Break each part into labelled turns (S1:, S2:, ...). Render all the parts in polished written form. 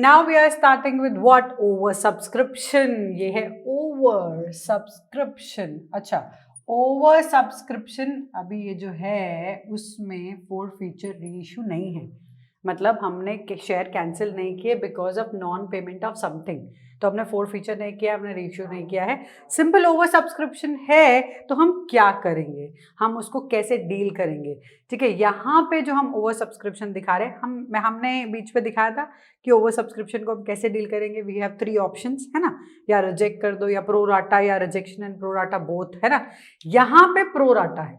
S1: Now we are starting with what, over subscription. ये है over subscription. अच्छा, over subscription अभी ये जो है उसमें फोर फीचर रीइश्यू नहीं है, मतलब हमने शेयर कैंसिल नहीं किए because of non payment of something, तो हमने फोर फीचर नहीं किया, हमने रीइश्यू नहीं किया है। सिंपल ओवर सब्सक्रिप्शन है तो हम क्या करेंगे, हम उसको कैसे डील करेंगे। ठीक है, यहाँ पे जो हम ओवर सब्सक्रिप्शन दिखा रहे हैं, हमने बीच पे दिखाया था कि ओवर सब्सक्रिप्शन को हम कैसे डील करेंगे। वी हैव 3 ऑप्शंस, है ना, या रिजेक्ट कर दो, या प्रो राटा, या rejection and pro rata both, है ना। यहाँ पे प्रो राटा है,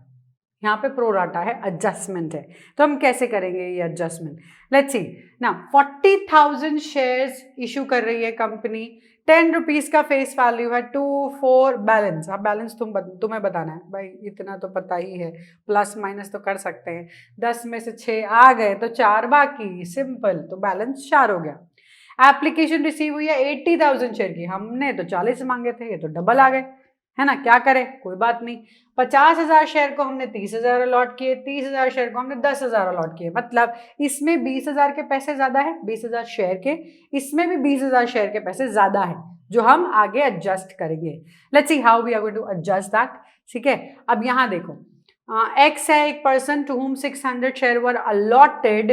S1: यहाँ पे प्रो राटा है, एडजस्टमेंट है, तो हम कैसे करेंगे ये एडजस्टमेंट। लेट्स सी ना, 40,000 शेयर्स इशू कर रही है कंपनी, 10 रुपीज का फेस वैल्यू है, 2-4 बैलेंस। अब बैलेंस तुम्हें बताना है भाई, इतना तो पता ही है, प्लस माइनस तो कर सकते हैं। 10 में से 6 आ गए तो 4 बाकी, सिंपल, तो बैलेंस 4 हो गया। एप्लीकेशन रिसीव हुई है 80,000 शेयर की, हमने तो 40 मांगे थे, ये तो डबल आ गए, है ना। क्या करें, कोई बात नहीं, 50,000 शेयर को हमने 30,000 अलॉट किए, 30,000 शेयर को हमने 10,000 अलॉट किए, मतलब इसमें 20,000 के पैसे ज्यादा है, 20,000 शेयर के, इसमें भी 20,000 शेयर के पैसे ज्यादा है, जो हम आगे एडजस्ट करेंगे। Let's see how we are going to adjust that. ठीक है, अब यहाँ देखो, एक्स है एक person to whom 600 share were allotted,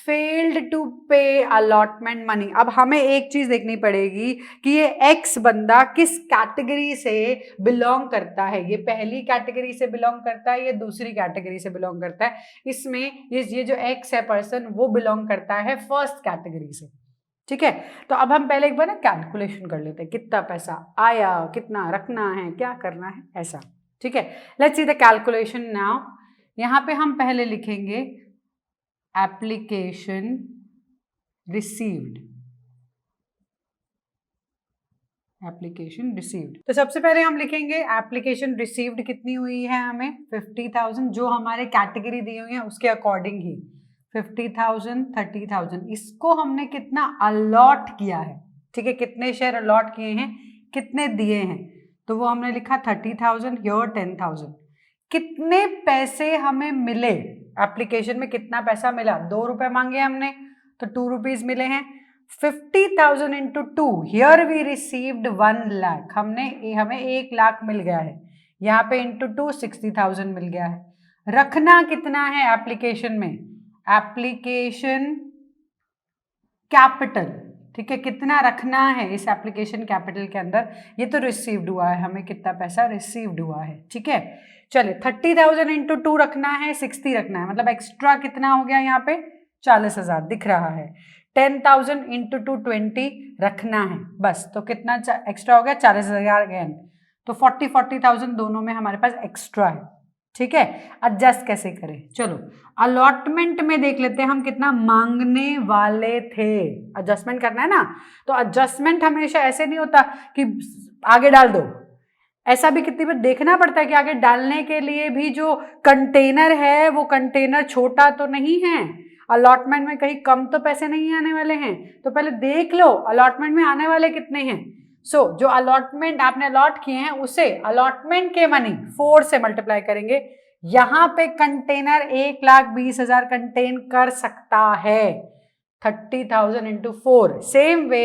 S1: failed to pay allotment money. अब हमें एक चीज देखनी पड़ेगी कि ये एक्स बंदा किस कैटेगरी से बिलोंग करता है, ये पहली कैटेगरी से बिलोंग करता है, ये दूसरी कैटेगरी से बिलोंग करता है। इसमें ये जो एक्स है पर्सन, वो बिलोंग करता है फर्स्ट कैटेगरी से। ठीक है, तो अब हम पहले एक बार ना कैलकुलेशन कर लेते हैं, कितना पैसा आया, कितना रखना है, क्या करना है, ऐसा। ठीक है, let's see the calculation now. यहां पे हम पहले लिखेंगे एप्लीकेशन रिसीव्ड, एप्लीकेशन रिसीव्ड। तो सबसे पहले हम लिखेंगे एप्लीकेशन रिसीव्ड कितनी हुई है हमें, 50,000, जो हमारे कैटेगरी दी हुई है उसके अकॉर्डिंग ही 50,000, 30,000, इसको हमने कितना अलॉट किया है। ठीक है, कितने शेयर अलॉट किए हैं, कितने दिए हैं, तो वो हमने लिखा 30,000, योर 10,000। कितने पैसे हमें मिले, एप्लीकेशन में कितना पैसा मिला, 2 रुपए मांगे हमने तो 2 रुपीज मिले हैं। 50,000 into 2, here we received 1 lakh, हमें 1 लाख मिल गया है, यहाँ पे इंटू 2 60,000 मिल गया है। रखना कितना है एप्लीकेशन में, एप्लीकेशन कैपिटल, ठीक है, कितना रखना है इस एप्लीकेशन कैपिटल के अंदर, ये तो रिसीव्ड हुआ है, हमें कितना पैसा रिसीव्ड हुआ है। ठीक है, चलिए 30,000 इंटू 2 रखना है, 60 रखना है, मतलब एक्स्ट्रा कितना हो गया यहाँ पे 40,000 दिख रहा है। 10,000 इंटू 2 20 रखना है बस, तो कितना एक्स्ट्रा हो गया 40,000 अगेन, तो 40,000 दोनों में हमारे पास एक्स्ट्रा है। ठीक है, एडजस्ट कैसे करें, चलो अलॉटमेंट में देख लेते हैं हम कितना मांगने वाले थे, एडजस्टमेंट करना है ना। तो एडजस्टमेंट हमेशा ऐसे नहीं होता कि आगे डाल दो, ऐसा भी कितनी बार देखना पड़ता है कि आगे डालने के लिए भी जो कंटेनर है वो कंटेनर छोटा तो नहीं है, अलॉटमेंट में कहीं कम तो पैसे नहीं आने वाले हैं, तो पहले देख लो अलॉटमेंट में आने वाले कितने हैं। सो जो अलॉटमेंट आपने अलॉट किए हैं उसे अलॉटमेंट के मनी 4 से मल्टीप्लाई करेंगे। यहां पे कंटेनर 1,20,000 कंटेन कर सकता है, 30,000 इंटू 4, सेम वे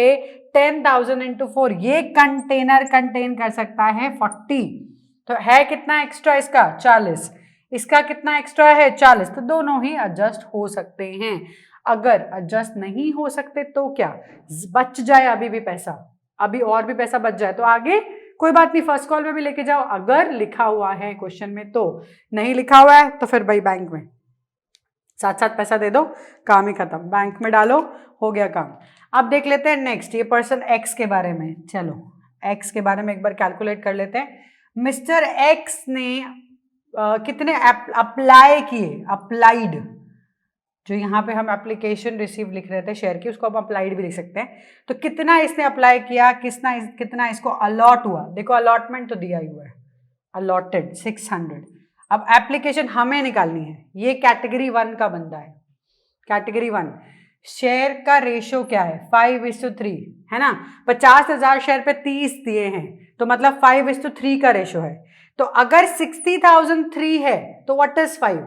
S1: 10,000 इंटू 4, ये कंटेनर कंटेन कर सकता है 40, तो है कितना एक्स्ट्रा इसका 40, इसका कितना एक्स्ट्रा है 40, तो दोनों ही एडजस्ट हो सकते हैं। अगर एडजस्ट नहीं हो सकते तो क्या बच जाए, अभी भी पैसा, अभी और भी पैसा बच जाए तो आगे कोई बात नहीं, फर्स्ट कॉल में भी लेके जाओ, अगर लिखा हुआ है क्वेश्चन में, तो नहीं लिखा हुआ है तो फिर भाई बैंक में साथ साथ पैसा दे दो, काम ही खत्म, बैंक में डालो, हो गया काम। अब देख लेते हैं नेक्स्ट, ये पर्सन एक्स के बारे में, चलो एक्स के बारे में एक बार कैलकुलेट कर लेते हैं। मिस्टर एक्स ने कितने अप्लाई किए, अप्लाइड, जो यहाँ पे हम एप्लीकेशन रिसीव लिख रहे थे शेयर की, उसको हम अप्लाइड भी लिख सकते हैं, तो कितना इसने अप्लाई किया, कितना इसको अलॉट हुआ, देखो अलॉटमेंट तो दिया ही हुआ है, अलॉटेड 600। अब एप्लीकेशन हमें निकालनी है, ये कैटेगरी 1 का बंदा है, कैटेगरी 1, शेयर का रेशो क्या है 5:3, है ना, 50,000 शेयर पे 30 दिए हैं, तो मतलब 5:3 का रेशो है। तो अगर 60,003 है तो व्हाट इज 5,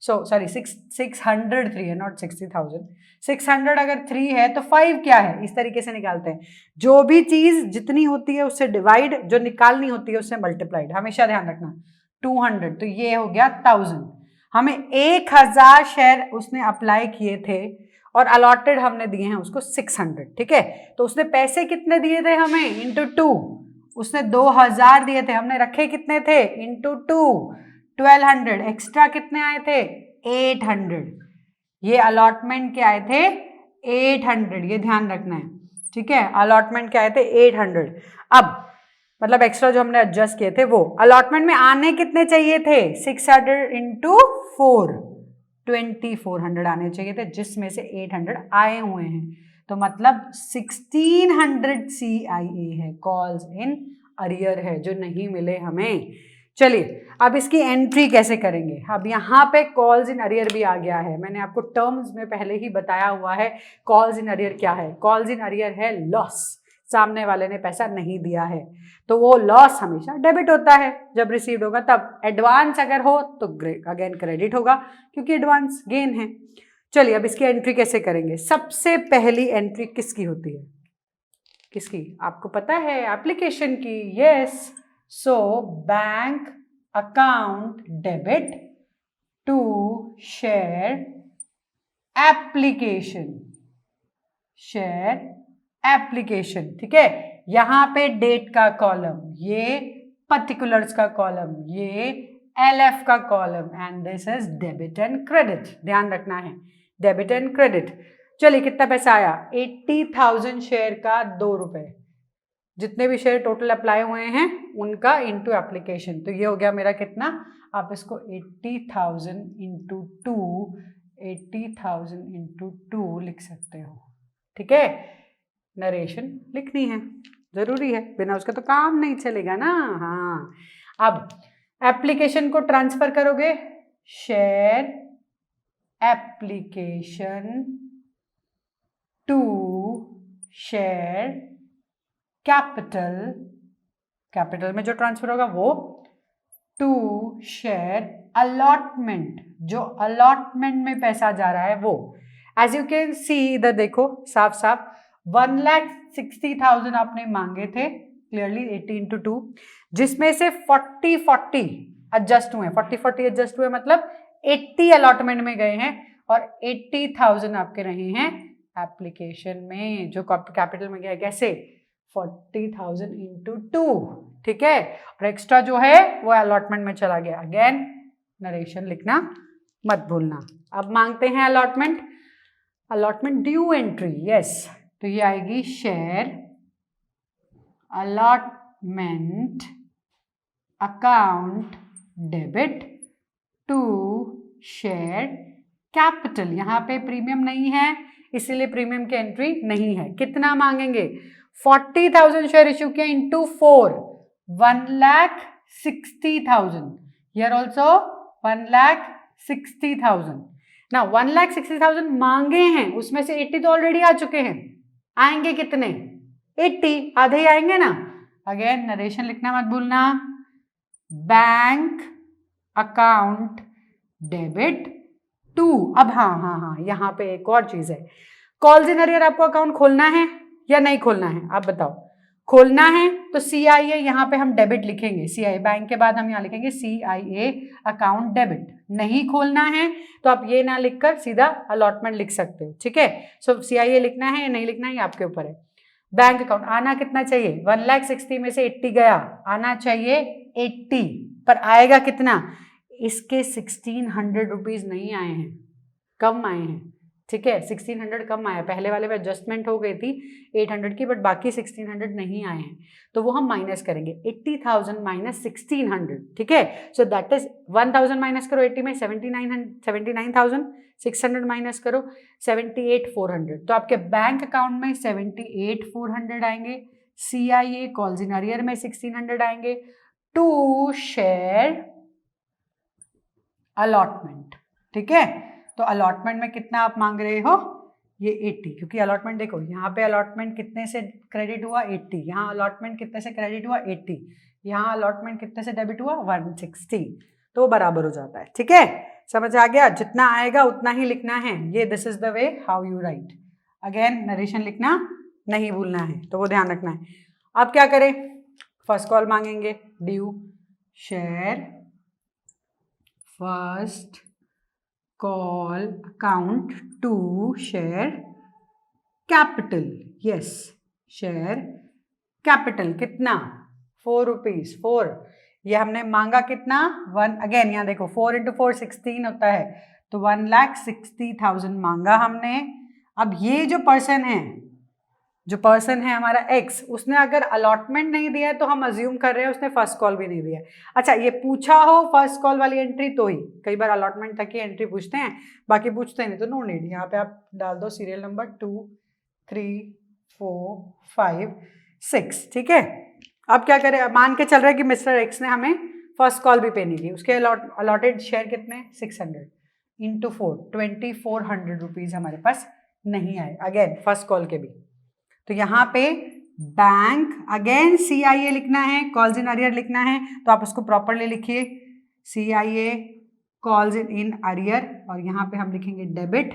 S1: सॉरी 603 है, नॉट 60,000। 600 अगर 3 है तो 5 क्या है, इस तरीके से निकालते हैं। जो भी चीज जितनी होती है उससे डिवाइड, जो निकालनी होती है उससे मल्टीप्लाइड, हमेशा ध्यान रखना। 200 तो ये हो गया 1000। हमें 1000 शेयर उसने अप्लाई किए थे और अलॉटेड हमने दिए हैं उसको 600, ठीक है। तो उसने पैसे कितने दिए थे हमें, इंटू 2। उसने 2000 दिए थे, हमने रखे कितने थे, इंटू 2, 1200। एक्स्ट्रा कितने आए थे, 800। ये अलॉटमेंट के आए थे 800, ये ध्यान रखना है, ठीक है। अलॉटमेंट के आए थे 800। अब मतलब एक्स्ट्रा जो हमने एडजस्ट किए थे वो अलॉटमेंट में आने कितने चाहिए थे, 600 इंटू 4, 2400 आने चाहिए थे, जिसमें से 800 आए हुए हैं। तो मतलब 1600 CIA है, कॉल्स इन अरियर है, जो नहीं मिले हमें। चलिए अब इसकी एंट्री कैसे करेंगे। अब यहाँ पे कॉल्स इन अरियर भी आ गया है, मैंने आपको टर्म्स में पहले ही बताया हुआ है। कॉल्स इन अरियर क्या है, कॉल्स इन अरियर है लॉस, सामने वाले ने पैसा नहीं दिया है तो वो लॉस हमेशा डेबिट होता है जब रिसीव्ड होगा तब। एडवांस अगर हो तो अगेन क्रेडिट होगा क्योंकि एडवांस गेन है। चलिए अब इसकी एंट्री कैसे करेंगे। सबसे पहली एंट्री किसकी होती है, किसकी, आपको पता है, एप्लीकेशन की, yes. So bank account debit to share application, share application, ठीक है। यहां पे डेट का कॉलम, ये पर्टिकुलर्स का कॉलम, ये LF का column, and this is debit and credit, ध्यान रखना है, डेबिट एंड क्रेडिट। चलिए कितना पैसा आया, 80,000 शेयर का 2 रुपए, जितने भी शेयर टोटल अप्लाई हुए हैं उनका इनटू एप्लीकेशन। तो ये हो गया मेरा कितना, आप इसको 80,000 इंटू 2, 80,000 इंटू 2 लिख सकते हो, ठीक है। नरेशन लिखनी है, जरूरी है, बिना उसके तो काम नहीं चलेगा ना। हाँ, अब एप्लीकेशन को ट्रांसफर करोगे, share application to share capital, capital में जो ट्रांसफर होगा वो टू शेयर अलॉटमेंट, जो अलॉटमेंट में पैसा जा रहा है वो। एज यू कैन सी, इधर देखो साफ साफ, 1,60,000 आपने मांगे थे क्लियरली, 80 इंटू 2, जिसमें से 40-40 एडजस्ट हुए, 40-40 एडजस्ट हुए, मतलब 80 अलॉटमेंट में गए हैं और 80,000 आपके रहे हैं एप्लीकेशन में, जो कैपिटल में गया। कैसे, 40,000 इंटू 2, ठीक है, और एक्स्ट्रा जो है वो अलॉटमेंट में चला गया। अगेन नरेशन लिखना मत भूलना। अब मांगते हैं allotment, allotment due entry, yes, तो ये आएगी share allotment account debit to share capital. यहाँ पे प्रीमियम नहीं है इसीलिए प्रीमियम की एंट्री नहीं है। कितना मांगेंगे, 40,000 शेयर इश्यू किया इंटू 4, 1,60,000, हियर ऑल्सो 1,60,000। ना 1,60,000 मांगे हैं, उसमें से 80 तो ऑलरेडी आ चुके हैं, आएंगे कितने, 80, आधे ही आएंगे ना। अगेन नरेशन लिखना मत भूलना, बैंक अकाउंट डेबिट टू। अब हाँ, यहाँ पे एक और चीज है, कॉल्स इन अरियर आपको अकाउंट खोलना है या नहीं खोलना है, आप बताओ। खोलना है तो CIA यहाँ पे हम डेबिट लिखेंगे, CIA बैंक के बाद हम यहाँ लिखेंगे CIA अकाउंट डेबिट। नहीं खोलना है तो आप ये ना लिखकर सीधा अलॉटमेंट लिख सकते हो, ठीक है। सो CIA लिखना है या नहीं लिखना है ये आपके ऊपर है। बैंक अकाउंट आना कितना चाहिए, 1,60,000 में से 80 गया, आना चाहिए 80, पर आएगा कितना, इसके 1,600 रुपीज नहीं आए हैं, कम आए हैं, ठीक है, 1,600 कम आया, पहले वाले में एडजस्टमेंट हो गई थी 800 की, बट बाकी 1,600 नहीं आए हैं, तो वो हम माइनस करेंगे, 80,000 माइनस 1,600, ठीक है। सो दैट इज 1,000 माइनस करो 80 में, 79,600 माइनस करो 78,400, तो आपके बैंक अकाउंट में 78,400 आएंगे, CIA कॉल्स इन अरियर में 1,600 आएंगे, टू शेयर अलॉटमेंट, ठीक है। तो अलॉटमेंट में कितना आप मांग रहे हो, ये 80, क्योंकि अलॉटमेंट देखो यहाँ पे अलॉटमेंट कितने से क्रेडिट हुआ 80, यहाँ अलॉटमेंट कितने से क्रेडिट हुआ 80, यहाँ अलॉटमेंट कितने से डेबिट हुआ 160, तो बराबर हो जाता है, ठीक है। समझ आ गया? जितना आएगा उतना ही लिखना है, ये this is the way how you right. Again narration लिखना नहीं भूलना है, तो वो ध्यान रखना है। अब क्या करें, फर्स्ट कॉल मांगेंगे, due share first call account to share capital, yes share capital कितना 4 रुपीज 4, ये हमने मांगा कितना 1, अगेन यहाँ देखो 4 इंटू 4 16 होता है, तो 1,60,000 मांगा हमने। अब ये जो पर्सन है हमारा एक्स, उसने अगर अलॉटमेंट नहीं दिया है तो हम अज्यूम कर रहे हैं उसने फर्स्ट कॉल भी नहीं दिया है। अच्छा ये पूछा हो फर्स्ट कॉल वाली एंट्री तो ही, कई बार अलॉटमेंट तक की एंट्री पूछते हैं, बाकी पूछते नहीं तो नो नीड। यहाँ पे आप डाल दो सीरियल नंबर 2 3 4 5 6, ठीक है। अब क्या करें, मान के चल रहे हैं कि मिस्टर एक्स ने हमें फर्स्ट कॉल भी पे नहीं की, उसके अलॉटेड शेयर कितने 600 इंटू 4 2400 रुपीज हमारे पास नहीं आए, अगेन फर्स्ट कॉल के भी। तो यहाँ पे बैंक अगेन CIA लिखना है, कॉल्स इन अरियर लिखना है, तो आप उसको प्रॉपरली लिखिए CIA कॉल्स इन अरियर, और यहाँ पे हम लिखेंगे डेबिट,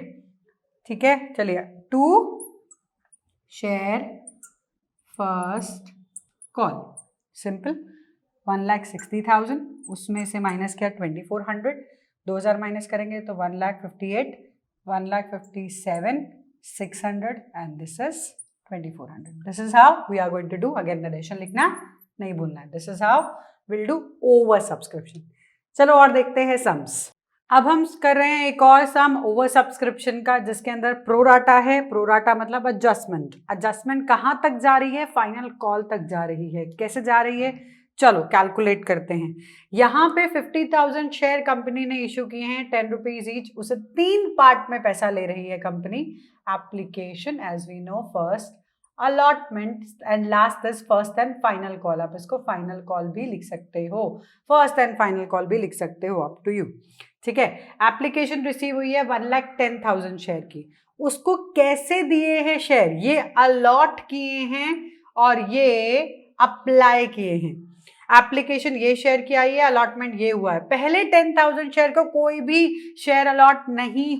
S1: ठीक है। चलिए to share first call, simple 1,60,000, उसमें से माइनस किया 2400, 2000 माइनस करेंगे तो 1,58,000, 1,57,600 and this is 2400। This is how we are going to do, again narration लिखना नहीं भूलना है, this is how will do over subscription. चलो और देखते हैं सम्स। अब हम कर रहे हैं एक और सम ओवर सब्सक्रिप्शन का, जिसके अंदर प्रोराटा है, प्रोराटा मतलब एडजस्टमेंट। एडजस्टमेंट कहाँ तक जा रही है, फाइनल कॉल तक जा रही है। कैसे जा रही है, चलो कैलकुलेट करते हैं। यहाँ पे 50,000 शेयर कंपनी ने इशू किए हैं 10 रुपीज ईच, उसे 3 पार्ट में पैसा ले रही है company. Application as we know, first allotment and last is first and final call. आप इसको फाइनल कॉल भी लिख सकते हो, फर्स्ट एंड फाइनल कॉल भी लिख सकते हो, अप टू यू, ठीक है। एप्लीकेशन रिसीव हुई है 1,10,000 शेयर की, उसको कैसे दिए हैं शेयर, ये अलॉट किए हैं और ये अप्लाई किए हैं। एप्लीकेशन ये शेयर की आई है, अलॉटमेंट ये हुआ है। पहले 10,000 शेयर को कोई भी शेयर अलॉट नहीं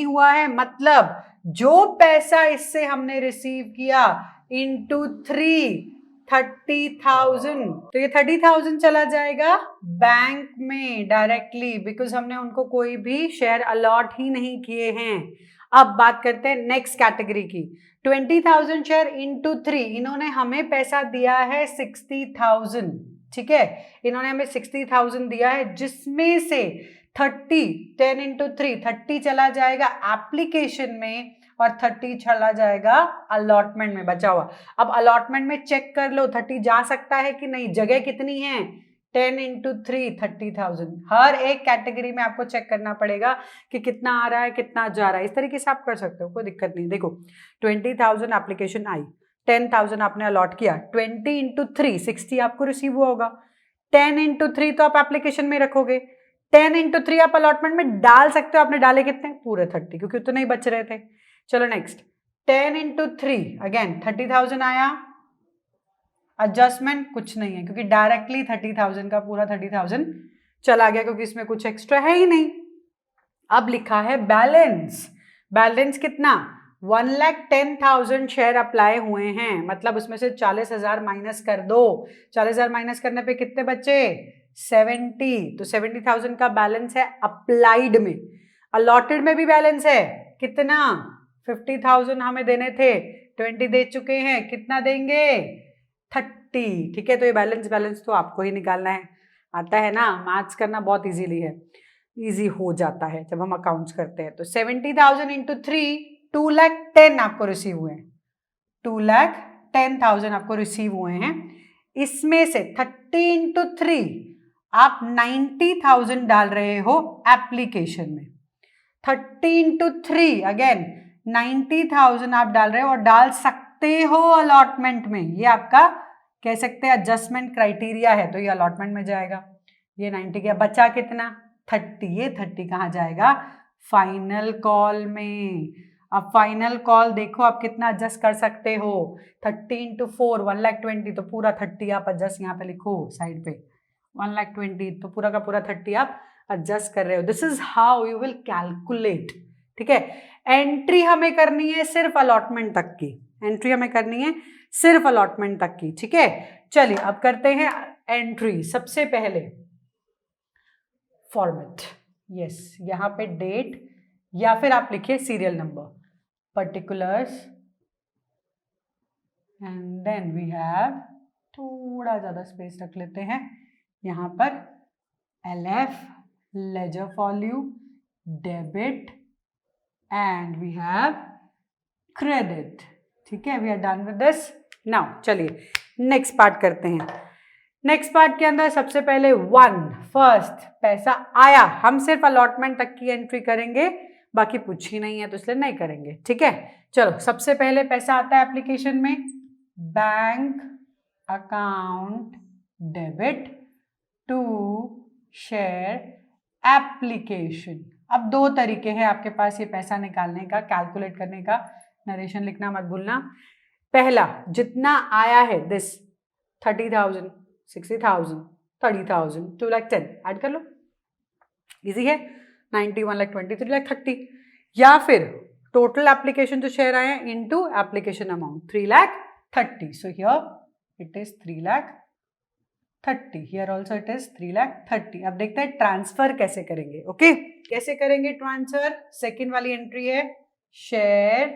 S1: हुआ है, मतलब जो पैसा इससे हमने रिसीव किया इंटू 30,000, तो ये 30,000 चला जाएगा बैंक में डायरेक्टली, बिकॉज हमने उनको कोई भी शेयर अलॉट ही नहीं किए हैं। अब बात करते हैं नेक्स्ट कैटेगरी की, 20,000 शेयर इंटू 3, इन्होंने हमें पैसा दिया है 60,000, ठीक है। इन्होंने हमें 60,000 दिया है, जिसमें से 10 इंटू 3 30 चला जाएगा एप्लीकेशन में और 30 चला जाएगा अलॉटमेंट में बचा हुआ। अब अलॉटमेंट में चेक कर लो 30 जा सकता है कि नहीं, जगह कितनी है 10 इंटू 3 30,000। हर एक कैटेगरी में आपको चेक करना पड़ेगा कि कितना आ रहा है कितना जा रहा है, इस तरीके से आप कर सकते हो, कोई दिक्कत नहीं। देखो 20,000 एप्लीकेशन आई, 10,000 आपने अलॉट किया, 20 इंटू 3 60 आपको रिसीव हुआ होगा, 10 इंटू 3 तो आप एप्लीकेशन में रखोगे, 10 इंटू 3 आप अलॉटमेंट में डाल सकते हो। आपने डाले कितने, पूरे 30, क्योंकि उतने ही बच रहे थे। चलो नेक्स्ट 10 इंटू 3, अगेन 30,000 आया, एडजस्टमेंट कुछ नहीं है क्योंकि डायरेक्टली 30,000 का पूरा 30,000 चला गया, क्योंकि इसमें कुछ एक्स्ट्रा है ही नहीं। अब लिखा है बैलेंस, बैलेंस कितना 1,10,000 शेयर अप्लाई हुए हैं, मतलब उसमें से 40,000 माइनस कर दो, 40,000 माइनस करने पे कितने बचे 70, तो 70,000 का बैलेंस है अप्लाइड में। अलॉटेड में भी बैलेंस है कितना 50,000 हमें देने थे, 20 दे चुके हैं, कितना देंगे 30, ठीक है। तो ये बैलेंस तो आपको ही निकालना है, आता है ना, मैथ्स करना बहुत इजी हो जाता है जब हम अकाउंट्स करते हैं। तो 70,000 इंटू 3 2,10,000 आपको रिसीव हुए हैं, 2,10,000 आपको रिसीव हुए हैं। इसमें से 30 इंटू 3 आप 90,000 डाल रहे हो एप्लीकेशन में, 30 इंटू 3 अगेन 90,000 आप डाल रहे हो और डाल सकते हो अलॉटमेंट में, ये आपका कह सकते हैं एडजस्टमेंट क्राइटेरिया है, तो ये अलॉटमेंट में जाएगा। ये 90 गया, बचा कितना 30, ये 30 कहाँ जाएगा फाइनल कॉल में। अब फाइनल कॉल देखो आप कितना एडजस्ट कर सकते हो, 30 इंटू 4 1,20,000, तो पूरा 30 आप एडजस्ट यहाँ पे लिखो साइड पे, 1,20,000 तो पूरा का पूरा 30 आप एडजस्ट कर रहे हो, this is how you will calculate. ठीक है, एंट्री हमें करनी है सिर्फ अलॉटमेंट तक की, एंट्री हमें करनी है सिर्फ अलॉटमेंट तक की। ठीक है, चलिए अब करते हैं एंट्री। सबसे पहले फॉर्मेट, यस, यहाँ पे डेट या फिर आप लिखिए serial number, particulars, and then we have, थोड़ा ज़्यादा स्पेस रख लेते हैं यहाँ पर, LF, ledger volume, debit, and we have credit. ठीक है, we are done with this. Now चलिए नेक्स्ट पार्ट करते हैं। नेक्स्ट पार्ट के अंदर सबसे पहले फर्स्ट पैसा आया, हम सिर्फ अलॉटमेंट तक की एंट्री करेंगे, बाकी पूछी नहीं है तो इसलिए नहीं करेंगे। ठीक है, चलो सबसे पहले पैसा आता है एप्लीकेशन में, bank account debit to share application. अब दो तरीके हैं आपके पास ये पैसा निकालने का, कैलकुलेट करने का, नरेशन लिखना मत भूलना। पहला, जितना आया है दिस 30,000, 60,000, 30,000, 2,10,000 ऐड कर लो, इजी है। 90, 1,20,000, 3,30,000, या फिर टोटल एप्लीकेशन जो शेयर आए हैं into application amount 3,30,000। So here it is 3,30,000, here also it is 3,30,000। अब देखते हैं ट्रांसफर कैसे करेंगे। ओके, कैसे करेंगे ट्रांसफर? सेकेंड वाली एंट्री है शेयर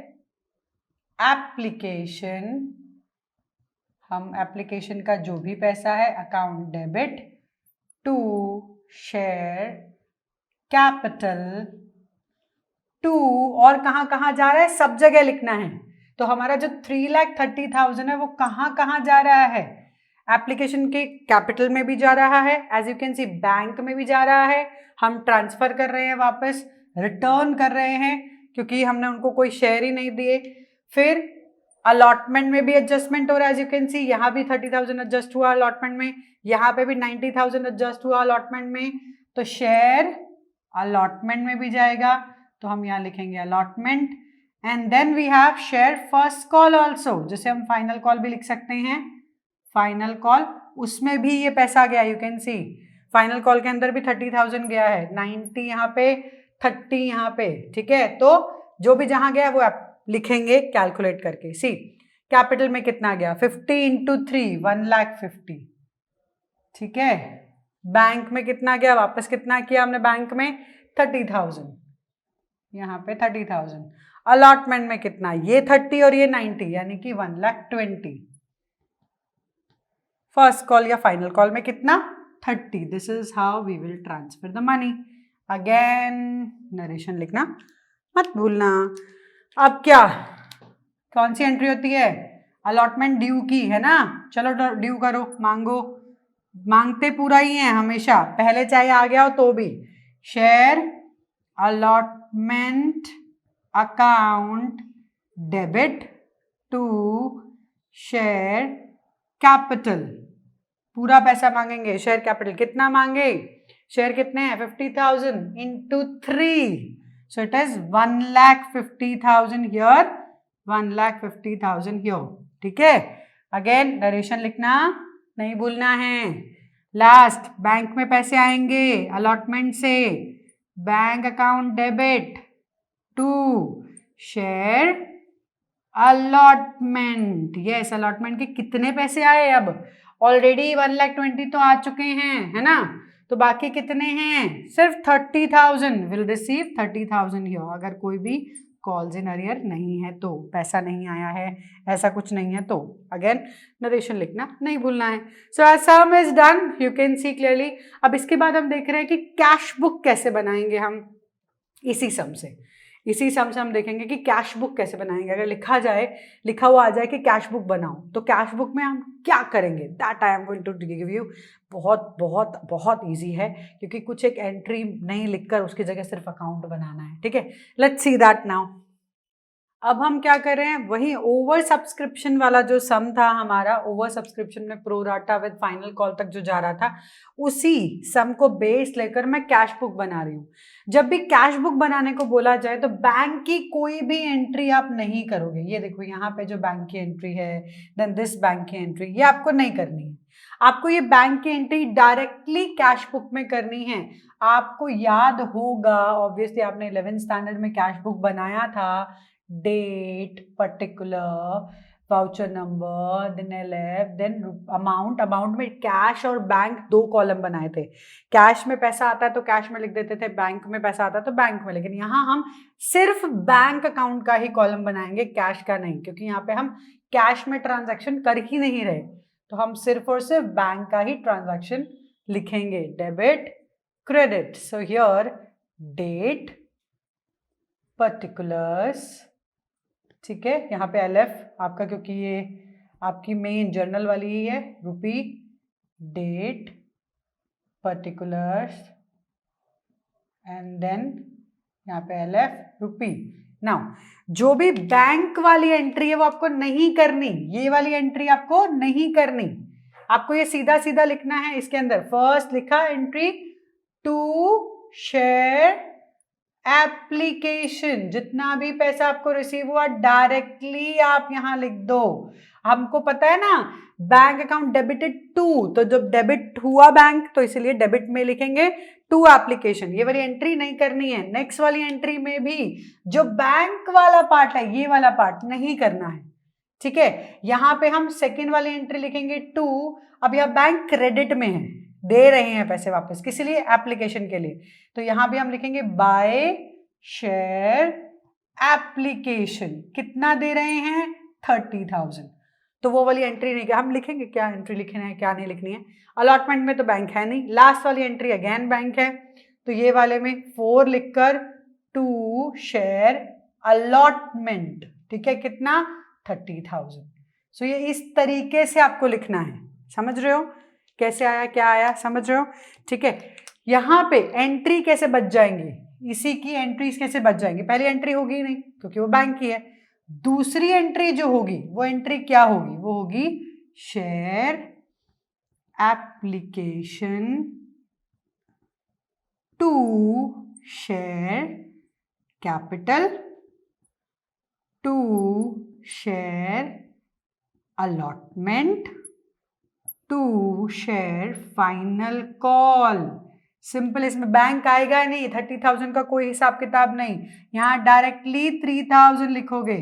S1: एप्लीकेशन, हम एप्लीकेशन का जो भी पैसा है account debit to share capital to, और कहाँ कहाँ जा रहा है, सब जगह लिखना है। तो हमारा जो 3,30,000 है वो कहाँ कहाँ जा रहा है, एप्लीकेशन के कैपिटल में भी जा रहा है, as you can see bank में भी जा रहा है, हम ट्रांसफर कर रहे हैं वापस, रिटर्न कर रहे हैं क्योंकि हमने उनको कोई शेयर ही नहीं दिए। फिर अलॉटमेंट में भी एडजस्टमेंट हो रहा है, एज यू कैन सी यहाँ भी 30,000 एडजस्ट हुआ अलॉटमेंट में, यहाँ पे भी 90,000 एडजस्ट हुआ अलॉटमेंट में, तो शेयर अलॉटमेंट में भी जाएगा, तो हम यहाँ लिखेंगे allotment. And then we have share first call also, जिसे हम फाइनल कॉल भी लिख सकते हैं, फाइनल कॉल, उसमें भी ये पैसा गया, you can C final call के अंदर भी 30,000 गया है, 90 यहाँ पे, 30 यहाँ पे। ठीक है, तो जो भी जहां गया वो आप लिखेंगे कैलकुलेट करके। सी कैपिटल में कितना गया, 50 इंटू 3, 1,50,000। ठीक है, बैंक में कितना गया, वापस कितना किया हमने बैंक में, 30,000, यहाँ पे 30,000। अलॉटमेंट में कितना, ये 30 और ये 90, यानी कि 1,20,000। फर्स्ट कॉल या फाइनल कॉल में कितना, 30। This is how we will transfer the money. Again narration लिखना मत भूलना। अब क्या, कौन सी एंट्री होती है, अलॉटमेंट ड्यू की है ना, चलो ड्यू करो, मांगो, मांगते पूरा ही है हमेशा, पहले चाहे आ गया हो तो भी। Share allotment account debit to share capital, पूरा पैसा मांगेंगे, शेयर कैपिटल कितना मांगे, शेयर कितने हैं 50,000 into 3, so it is 1,50,000 here, 1,50,000 here. ठीक है, अगेन नरेशन लिखना नहीं भूलना है। लास्ट, बैंक में पैसे आएंगे अलॉटमेंट से, bank account debit to share allotment. Yes, allotment के कितने पैसे आए, अब ऑलरेडी 1,20,000 तो आ चुके हैं, है ना, तो बाकी कितने हैं, सिर्फ 30,000, विल रिसीव 30,000 हियर। अगर कोई भी कॉल्स इन अरियर नहीं है तो, पैसा नहीं आया है, ऐसा कुछ नहीं है तो, अगेन नरेशन लिखना नहीं भूलना है। So sum is done, you can see clearly. अब इसके बाद हम देख रहे हैं कि कैश बुक कैसे बनाएंगे हम, इसी सम से हम देखेंगे कि कैश बुक कैसे बनाएंगे। अगर लिखा हुआ आ जाए कि कैश बुक बनाओ, तो कैश बुक में हम क्या करेंगे, that I am going to give you. बहुत बहुत बहुत इजी है, क्योंकि कुछ एक एंट्री नहीं लिखकर उसकी जगह सिर्फ अकाउंट बनाना है। ठीक है, लेट्स सी दैट नाउ। अब हम क्या कर रहे हैं, वही ओवर सब्सक्रिप्शन वाला जो सम था हमारा, ओवर सब्सक्रिप्शन में प्रोराटा विद फाइनल कॉल तक जो जा रहा था, उसी सम को बेस लेकर मैं कैश बुक बना रही हूँ। जब भी कैश बुक बनाने को बोला जाए तो बैंक की कोई भी एंट्री आप नहीं करोगे। ये देखो यहाँ पे जो बैंक की एंट्री है, देन दिस बैंक की एंट्री, ये आपको नहीं करनी है। आपको ये बैंक की एंट्री डायरेक्टली कैश बुक में करनी है। आपको याद होगा ऑब्वियसली आपने 11th स्टैंडर्ड में कैश बुक बनाया था, date, particular, voucher number, then LF, then amount. Amount में कैश और बैंक 2 कॉलम बनाए थे। कैश में पैसा आता है तो कैश में लिख देते थे, बैंक में पैसा आता है तो बैंक में। लेकिन यहाँ हम सिर्फ बैंक अकाउंट का ही कॉलम बनाएंगे, कैश का नहीं, क्योंकि यहाँ पे हम कैश में ट्रांजैक्शन कर ही नहीं रहे, तो हम सिर्फ और सिर्फ बैंक का ही ट्रांजैक्शन लिखेंगे, debit, credit. So here date, particulars, ठीक है। यहाँ पे LF आपका, क्योंकि ये आपकी मेन जर्नल वाली ही है, रुपी, डेट, पर्टिकुलर्स, एंड देन यहाँ पे LF, रुपी। नाउ जो भी बैंक वाली एंट्री है वो आपको नहीं करनी, ये वाली एंट्री आपको नहीं करनी, आपको ये सीधा सीधा लिखना है। इसके अंदर फर्स्ट लिखा एंट्री टू शेयर एप्लीकेशन, जितना भी पैसा आपको रिसीव हुआ डायरेक्टली आप यहां लिख दो। हमको पता है ना बैंक अकाउंट डेबिटेड टू, तो जब डेबिट हुआ बैंक तो इसलिए डेबिट में लिखेंगे टू एप्लीकेशन। ये वाली एंट्री नहीं करनी है। नेक्स्ट वाली एंट्री में भी जो बैंक वाला पार्ट है ये वाला पार्ट नहीं करना है, ठीक है। यहां पे हम सेकेंड वाली एंट्री लिखेंगे टू। अब यह बैंक क्रेडिट में है, दे रहे हैं पैसे वापस, किस लिए, एप्लीकेशन के लिए, तो यहां भी हम लिखेंगे बाय शेयर एप्लीकेशन। कितना दे रहे हैं, 30,000। तो वो वाली एंट्री नहीं, हम लिखेंगे क्या एंट्री लिखना है क्या नहीं लिखनी है। अलॉटमेंट में तो बैंक है नहीं, लास्ट वाली एंट्री अगेन बैंक है, तो ये वाले में 4 लिखकर टू शेयर अलॉटमेंट, ठीक है, कितना, 30,000। सो ये इस तरीके से आपको लिखना है, समझ रहे हो कैसे आया, क्या आया, समझ रहे हो, ठीक है। यहाँ पे एंट्री कैसे बच जाएंगी, इसी की एंट्रीज कैसे बच जाएंगी, पहली एंट्री होगी नहीं क्योंकि वो बैंक की है। दूसरी एंट्री जो होगी वो एंट्री क्या होगी, वो होगी share application to share capital to share allotment to share final call. Simple, इसमें बैंक आएगा नहीं, 30,000 का कोई हिसाब किताब नहीं, यहाँ डायरेक्टली 3,000 लिखोगे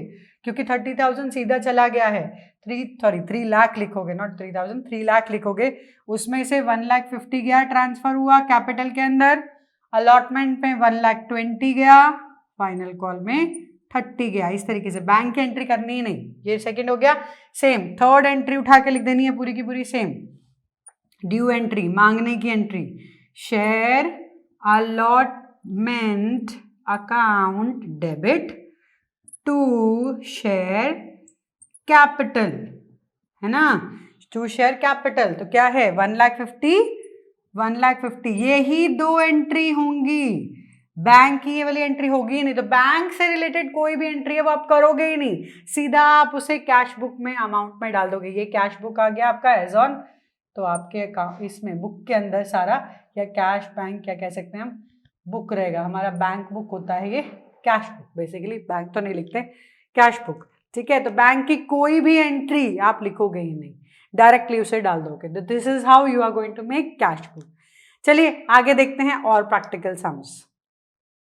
S1: क्योंकि 30,000 सीधा चला गया है। 3 लाख लिखोगे, नॉट 3,000, 3 लाख लिखोगे, उसमें से 1,50,000 गया ट्रांसफर हुआ कैपिटल के अंदर, अलॉटमेंट में 1,20,000 गया, फाइनल कॉल में 30 गया। इस तरीके से बैंक की एंट्री करनी ही नहीं। ये सेकंड हो गया। सेम थर्ड एंट्री उठा के लिख देनी है पूरी की पूरी सेम, ड्यू एंट्री, मांगने की entry, share allotment account debit to share capital, है ना, टू शेयर कैपिटल, तो क्या है 1,50,000, ये ही 2 एंट्री होंगी, बैंक की ये वाली एंट्री होगी ही नहीं। तो बैंक से रिलेटेड कोई भी एंट्री है वो आप करोगे ही नहीं, सीधा आप उसे कैश बुक में अमाउंट में डाल दोगे। ये कैश बुक आ गया आपका एज ऑन, तो आपके अकाउंट इसमें बुक के अंदर सारा, या कैश बैंक क्या कह सकते हैं हम, बुक रहेगा हमारा, बैंक बुक होता है ये, कैश बुक बेसिकली, बैंक तो नहीं लिखते, कैश बुक, ठीक है। तो बैंक की कोई भी एंट्री आप लिखोगे ही नहीं, डायरेक्टली उसे डाल दोगे। This is how you are going to make cash book. चलिए आगे देखते हैं और प्रैक्टिकल सम्स।